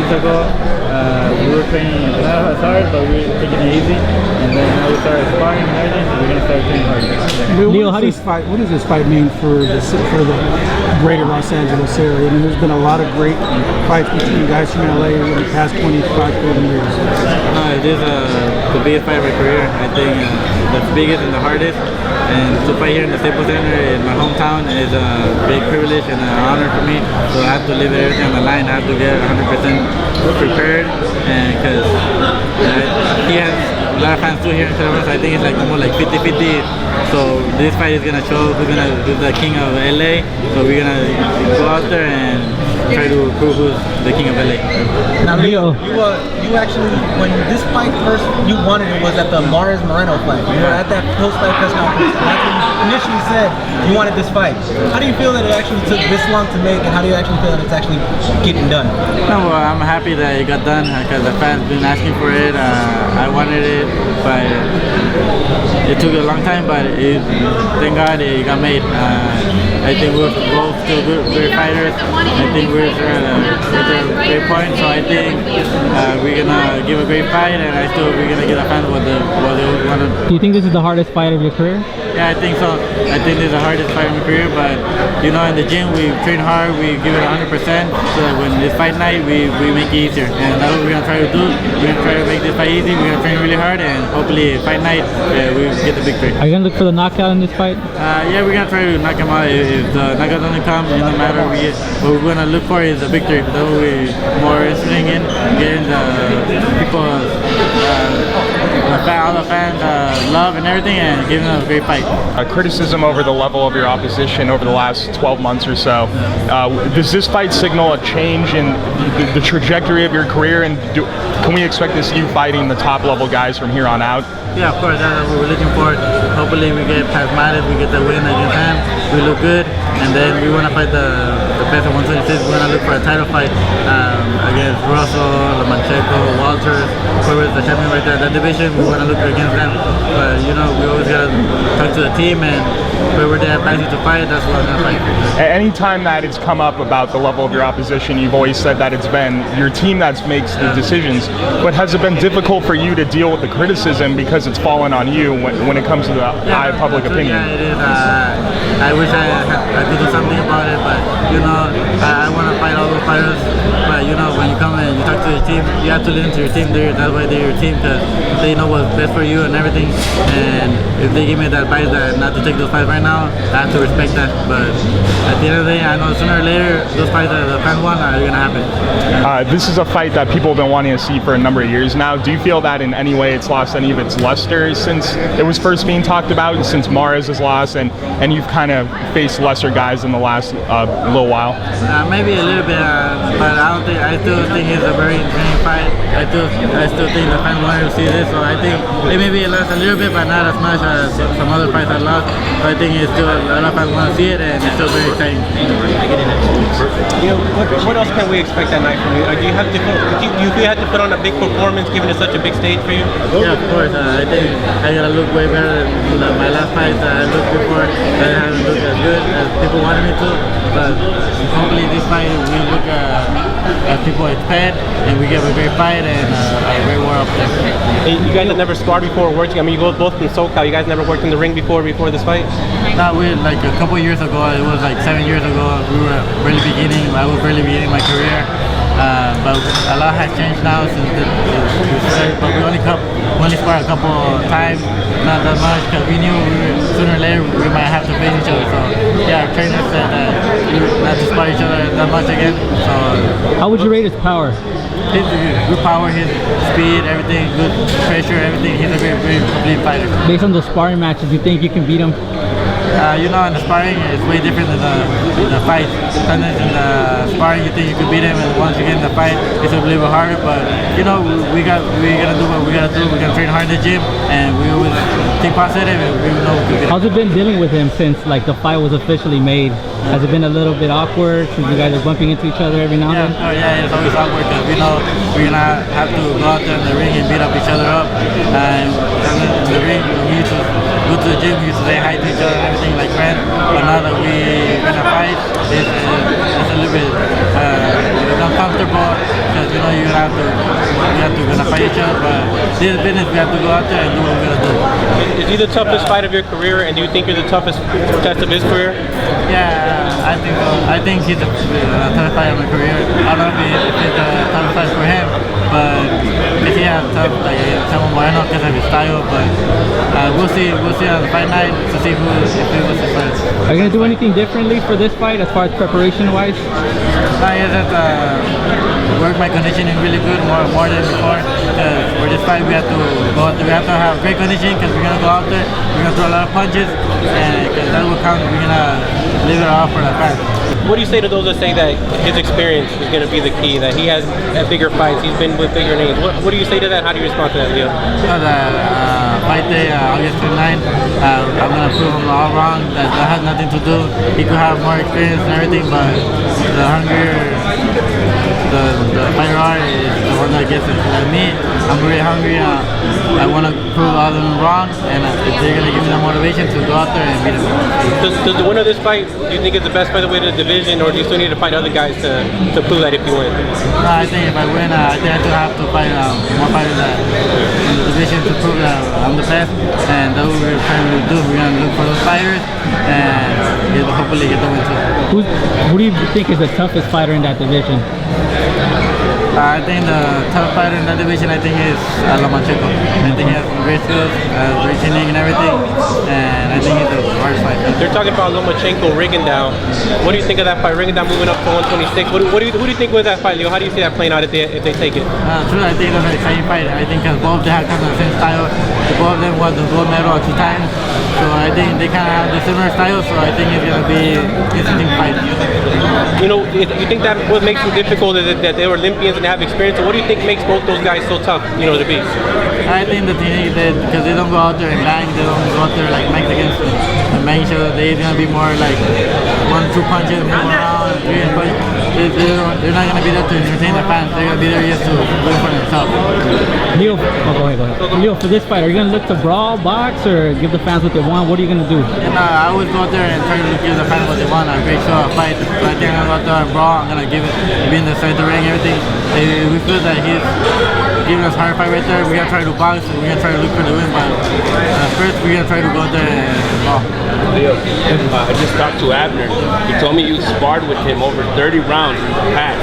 months ago, we were training not as hard, but we were taking it easy. And then now we started sparring and everything, so we're going to start training harder. Leo, what does this fight mean for the greater Los Angeles area? I mean, there's been a lot of great fights between guys from LA in the past 25, 30 years. It is the biggest fight of my career. I think the biggest and the hardest. And to fight here in the Staples Center in my hometown is a big privilege and an honor for me. So I have to leave everything on the line. I have to get 100% prepared, and because he has a lot of fans too here in Santa Cruz. I think it's like almost like 50-50. So this fight is gonna show who's the king of LA. So we're gonna go out there and try to prove who's the king of LA. Now, Leo, you actually, when this fight first, you wanted it was at the Mares Moreno fight. You were at that post-fight press conference. That's when you initially said you wanted this fight. How do you feel that it actually took this long to make, and how do you actually feel that it's actually getting done? No, well, I'm happy that it got done because the fans been asking for it. I wanted it, but it took a long time. But thank God it got made. I think we're both still great fighters. I think we're at a great point. So I think we're gonna give a great fight, and we're gonna give the fans what they want. Do you think this is the hardest fight of your career? Yeah, I think so. I think this is the hardest fight of my career, but you know, in the gym we train hard, we give it 100%, so that when it's fight night, we make it easier. And that's what we're gonna try to do. We're gonna try to make this fight easy. We're gonna train really hard, and hopefully fight night, we get the victory. Are you gonna look for the knockout in this fight? Yeah, we're gonna try to knock him out. If the knockout doesn't come, it doesn't matter. What we're gonna look for is a victory. That's what we're more interested in, getting the people, all the fans love and everything, and giving them a great fight. Criticism over the level of your opposition over the last 12 months or so. Does this fight signal a change in the trajectory of your career, and can we expect to see you fighting the top level guys from here on out? Yeah, of course, that's what we're looking for. Hopefully we get past Mares, we get the win against him, we look good, and then we want to fight the best at 126. We're going to look for a title fight against Russell, Lomachenko, Walters, whoever's the champion right there. That division, we want to look against them. But, you know, we always got to talk to the team, and whoever they advise you to fight, that's what we're going to fight. Anytime that it's come up about the level of your opposition, you've always said that it's been your team that makes the decisions. But has it been difficult for you to deal with the criticism because it's fallen on you when it comes to the eye of public opinion? Yeah, it is. I wish I could do something about it, but you know, I want to fight all those fighters. But you know, when you come and you talk to your team, you have to listen to your team. That's why they're your team, because they know what's best for you and everything. And if they give me that advice that not to take those fights right now, I have to respect that. But at the end of the day, I know sooner or later those fights that the fans want are gonna happen. This is a fight that people have been wanting to see for a number of years now. Do you feel that in any way it's lost any of its luster since it was first being talked about, since Mares has lost, and you've kind of faced lesser guys in the last little while? Maybe a little bit, but I still think it's a very entertaining fight. I still think the fans wanted to see this, so I think maybe it lost a little bit, but not as much as some other fights I lost. So I think it's still a lot of fans want to see it, and it's still very exciting. You know, what else can we expect that night from you? Do you have to put on a big performance, given it's such a big stage for you? Yeah, of course. I think I gotta look way better than my last fights that I looked before. I haven't looked as good as people wanted me to, but hopefully this fight we look as people expect, and we give a great fight and a great war up there. Hey, you guys have never sparred before working. I mean, you both from SoCal. You guys never worked in the ring before this fight? No, we like a couple years ago. It was like 7 years ago. We were barely beginning. I was barely beginning my career. But a lot has changed now since but we only sparred a couple times, not that much, because we knew sooner or later we might have to face each other. So yeah, our trainer said that not to spar each other that much again. So how would you rate his power? His good power, his speed, everything, good pressure, everything. He's a very complete fighter. Based on those sparring matches, you think you can beat him? You know, in the sparring, it's way different than the fight. Sometimes in the sparring, you think you could beat him, and once you get in the fight, it's a little bit harder. But you know, we're gonna do what we gotta do. We're gonna train hard in the gym, and we always think positive, and we know we could beat him. How's it been dealing with him since like the fight was officially made? Has it been a little bit awkward since you guys are bumping into each other every now and then? Yeah, it's always awkward because we know we're gonna have to go out there in the ring and beat up each other up. And in the ring, we used to go to the gym, we used to say hi to each other and everything like friends. But now that we're gonna fight, it's a little bit uncomfortable because you know you have to gonna fight each other. But this is business. We have to go out there and do what we're gonna do. Is he the toughest fight of your career, and do you think you're the toughest test of his career? Yeah, I think so. I think he's the toughest fight of my career. I don't know if it's the toughest fight for him, but if he has tough like someone Moreno because of his style. But we'll see. We'll see on the fight night to see if he was the first. Are you gonna do anything differently for this fight as far as preparation wise? I just work my conditioning really good, more than before. Because for this fight, we have to go. We have to have great conditioning because we're gonna go out there. We're gonna throw a lot of punches, and because that will count. We're gonna leave it off for the fight. What do you say to those that say that his experience is going to be the key, that he has bigger fights, he's been with bigger names? What do you say to that? How do you respond to that, Leo? Fight day, August 29th, I'm going to prove him all wrong, that has nothing to do. He could have more experience and everything, but the hungrier the fighter is the one that gets it. Like me, I'm really hungry. I want to prove all of them wrong, and they're going to give me the motivation to go out there and beat them. Does the winner of this fight, do you think is the best fight away to the division, or do you still need to fight other guys to prove that if you win? No, I think if I win, I think I still have to fight more fighters in the division to prove that I'm the best, and that's what we're trying to do. We're going to look for those fighters and hopefully get the win too. Who do you think is the toughest fighter in that division? I think the top fighter in that division, I think, is Lomachenko. I think he has some great skills, great training and everything, and I think he's the hardest fighter. They're talking about Lomachenko Rigondeaux. What do you think of that fight? Rigondeaux moving up to 126. Who do you think with that fight, Leo? How do you see that playing out if they take it? True, I think that's an exciting fight. I think because both of them have kind of the same style. Both of them won the gold medal 2 times, so I think they kind of have the similar style. So I think it's gonna be an interesting fight. You know, you think that what makes them difficult is that they were Olympians and they have experience? Or what do you think makes both those guys so tough, you know, to beat? I think the thing is that because they don't go out there and bang, they don't go out there like Mexicans and bang each other. They're gonna be more like 1-2 punches, move around, 3 punches. They're not gonna be there to entertain the fans. They're gonna be there just to win for themselves. Leo, go ahead. Leo, for this fight, are you gonna look to brawl, box, or give the fans what they want? What are you gonna do? And I always go out there and try to give the fans what they want. A great show, a fight. So I think I'm gonna go out there and brawl. I'm gonna give it, be in the side of the ring, everything. If we feel that he's giving us a hard fight right there, we're gonna try to box and we're gonna try to look for the win. But first, we're gonna try to go out there and brawl. Leo, I just talked to Abner. He told me you sparred with him over 30 rounds in the past.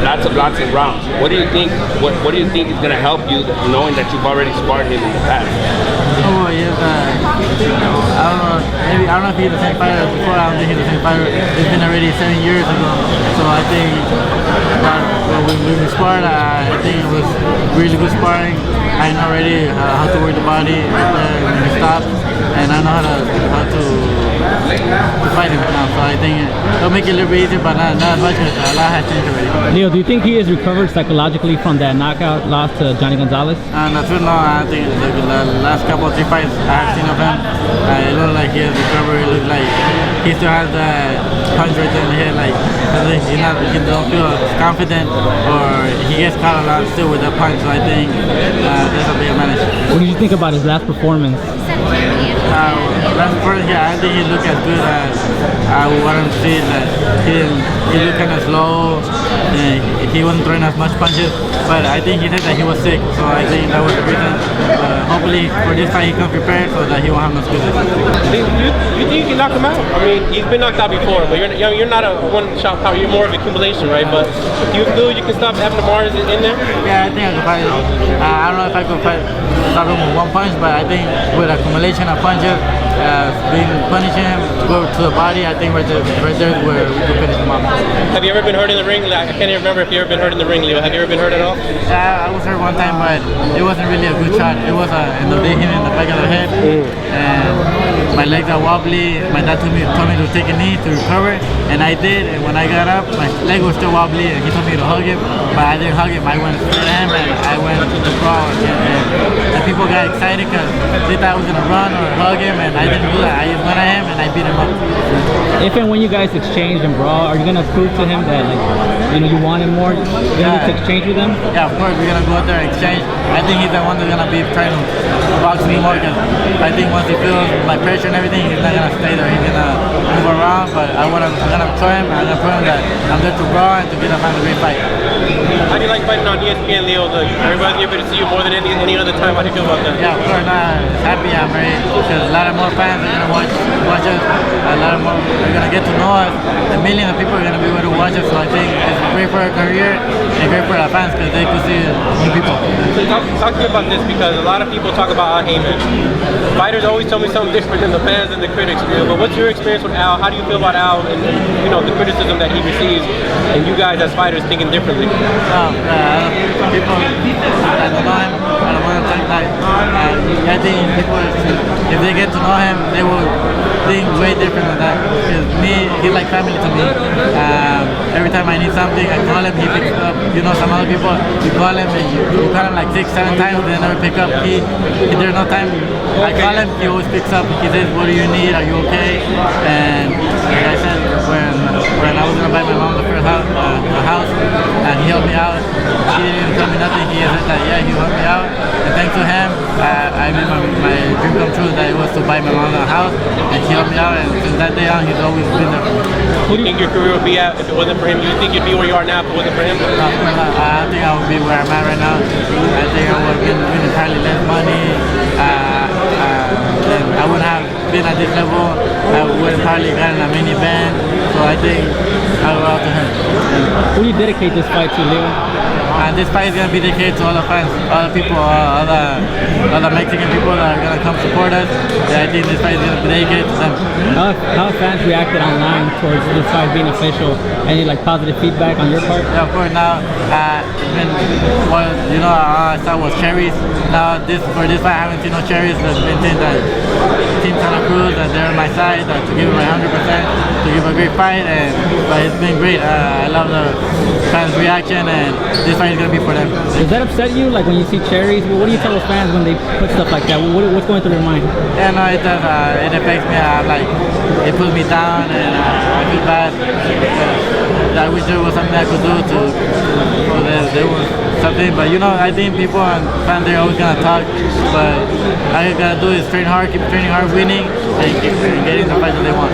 Lots of rounds. What do you think? What do you think is gonna help you, knowing that you've already sparred him in the past? Oh yes, I don't know. Maybe I don't know if he's the same fighter as before. I don't think he's the same fighter. It's been already 7 years ago. So I think that when we sparred, I think it was really good sparring. I know already how to work the body when he stops, and I know how to fight him now. So I think it'll make it a little bit easier, but not as much because a lot has changed already. Leo, do you think he has recovered psychologically from that knockout loss to Johnny Gonzalez? Not true, no. I think the last couple of 3 fights I have seen of him, it looked like he has recovered. It looked like he still has the punch right there in the head. Like he don't feel confident, or he gets caught a lot still with that punch. So I think that's a big advantage. What did you think about his last performance? Last performance, yeah, I think he looked as good as I would want him to see. That he looked kind of slow. He wasn't throwing as much punches, but I think he said that he was sick, so I think that was the reason. Hopefully for this fight he comes prepared so that he won't have no excuses. You think you can knock him out? I mean, he's been knocked out before, but you're not a one-shot power. You're more of accumulation, right? But do you feel you can stop Abner in there? Yeah, I think I could fight. I don't know if I could stop him with 1 punch, but I think with accumulation of punches, punishing him, go to the body, I think right there is where we could finish him off. Have you ever been hurt in the ring? I can't even remember if you ever been hurt in the ring, Leo. Have you ever been hurt at all? I was hurt 1 time, but it wasn't really a good shot. It was they hit me in the back of the head, and my legs are wobbly. My dad told me to take a knee to recover, and I did. And when I got up, my leg was still wobbly, and he told me to hug him, but I didn't hug him. I went straight at him, and I went to the brawl. And people got excited because they thought I was gonna run or hug him, and I didn't do that. I just went at him and I beat him up. If and when you guys exchange and brawl, are you gonna prove to him that you want him more? You're gonna need to exchange with him? Yeah, of course, we're gonna go out there and exchange. I think he's the one that's gonna be trying to box me more because I think once he feels my pressure and everything, he's not gonna stay there. He's gonna move around. But I'm gonna show him. I'm gonna prove him that I'm there to brawl and to get a great fight. How do you like fighting on ESPN, Leo? Everybody's able to see you more than any other time. How do you feel about that? Yeah, of course. Happy I'm very because a lot of more fans are gonna watch us. A lot of more are gonna get to know us. A million of people are gonna be able to watch us. So I think it's great for our career and great for our fans because they could see new people. So talk to me about this because a lot of people talk about Al Heyman. Fighters always tell me something different than the fans and the critics. But what's your experience with Al? How do you feel about Al and the criticism that he receives, and you guys as fighters thinking differently? People I don't know him. I don't want to talk like. I think people, if they get to know him, they will think way different than that. Because he's like family to me. Every time I need something, I call him, he picks up. Some other people, you call him, and you call him like 6-7 times, they never pick up. There's no time. I call him, he always picks up. He says, "What do you need? Are you okay?" And like I said, when I was gonna buy my mom the first house, and he helped me out. She didn't even tell me nothing. He said that he helped me out, and thanks to him, I made my dream come true. That it was to buy my mom a house, and he helped me out. And since that day on, he's always been there for me. Who do you think your career would be at if it wasn't for him? Do you think you'd be where you are now if it wasn't for him? No, of course not. I think I would be where I'm at right now. I think I would have been entirely less money. And I wouldn't have been at this level. I would have probably gotten a mini band. So I think I will go out to him. Who do you dedicate this fight to, Leo? And this fight is going to be dedicated to all the fans, all the people, all the Mexican people that are going to come support us. Yeah, I think this fight is going to be dedicated to them. How have fans reacted online towards this fight being official? Any positive feedback on your part? Yeah, of course. Now, I saw was cherries. Now, for this fight, I haven't seen no cherries. There's been things that Team Santa Cruz, that they're on my side, to give it my 100%, to give a great fight, but it's been great. I love the fans' reaction, and this fight is going to be for them. Does that upset you, when you see cherries? What do you tell those fans when they put stuff like that? What's going through their mind? Yeah, no, it does. It affects me. It puts me down, and I feel bad. I wish there was something I could do there was something, but I think people and fans, they're always gonna talk, but all you gotta do is train hard, keep training hard, winning, and getting the fight that they want.